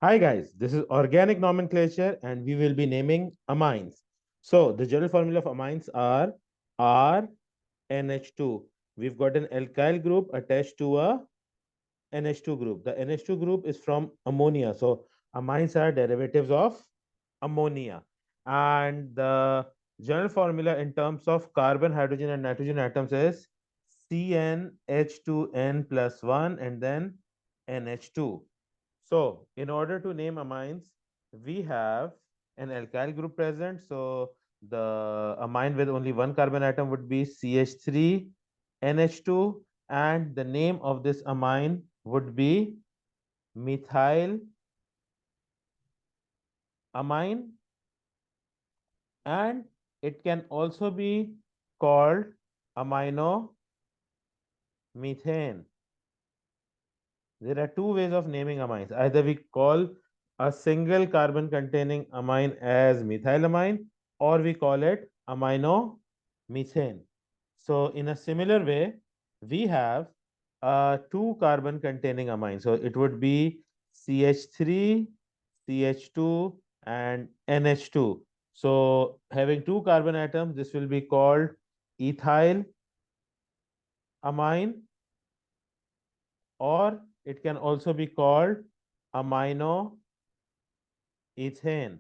Hi guys, this is organic nomenclature and we will be naming amines. So the general formula of amines are RNH2. We've got an alkyl group attached to a NH2 group. The NH2 group is from ammonia. So amines are derivatives of ammonia. And the general formula in terms of carbon, hydrogen, and nitrogen atoms is CnH2n plus 1 and then NH2. So, in order to name amines, we have an alkyl group present. So, the amine with only one carbon atom would be CH3 NH2, and the name of this amine would be methyl amine, and it can also be called amino methane. There are two ways of naming amines. Either we call a single carbon containing amine as methylamine, or we call it amino methane. So in a similar way, we have a two carbon containing amine. So it would be CH3, CH2, and NH2. So having two carbon atoms, this will be called ethyl amine, or it can also be called amino ethane.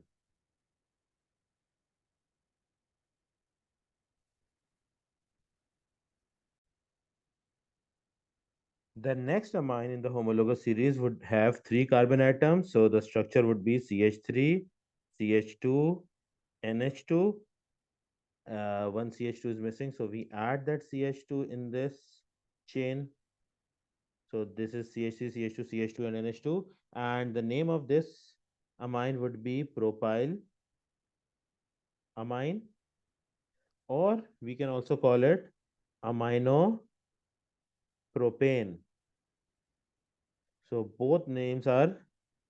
The next amine in the homologous series would have three carbon atoms. So the structure would be CH3, CH2, NH2. One CH2 is missing. So we add that CH2 in this chain. So this is CH3, CH2, CH2, and NH2. And the name of this amine would be propyl amine, or we can also call it amino propane. So both names are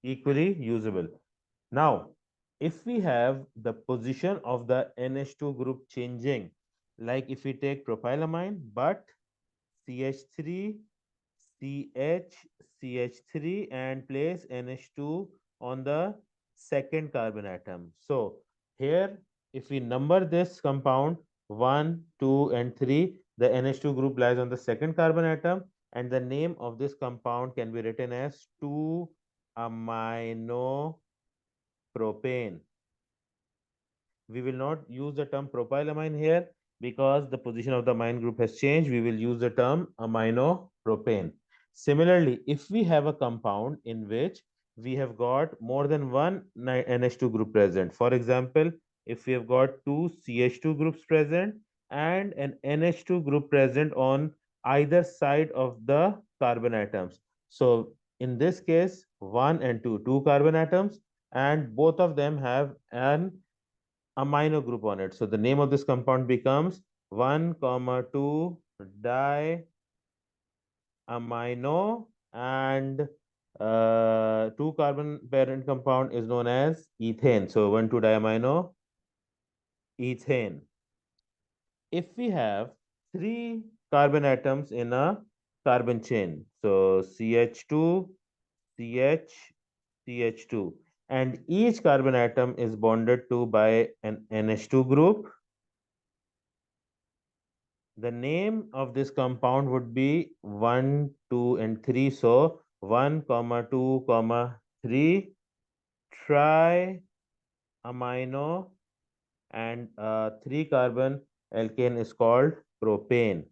equally usable. Now, if we have the position of the NH2 group changing, like if we take propylamine, but CH3, CH, CH3 and place NH2 on the second carbon atom. So here, if we number this compound 1, 2, and 3, the NH2 group lies on the second carbon atom, and the name of this compound can be written as 2-amino propane. We will not use the term propylamine here because the position of the amine group has changed. We will use the term aminopropane. Similarly, if we have a compound in which we have got more than one NH2 group present, for example, if we have got two CH2 groups present and an NH2 group present on either side of the carbon atoms. So in this case, 1 and 2, two carbon atoms, and both of them have an amino group on it. So the name of this compound becomes 1 comma 2 diamino, and two carbon parent compound is known as ethane. So 1 2 diamino ethane. If we have three carbon atoms in a carbon chain, so CH2, CH, CH2, and each carbon atom is bonded to by an NH2 group, the name of this compound would be 1, 2, and 3. So 1, comma 2, comma 3 triamino, and 3 carbon alkane is called propane.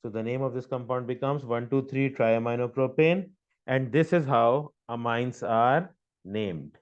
So the name of this compound becomes 1, 2, 3 triamino propane, and this is how amines are named.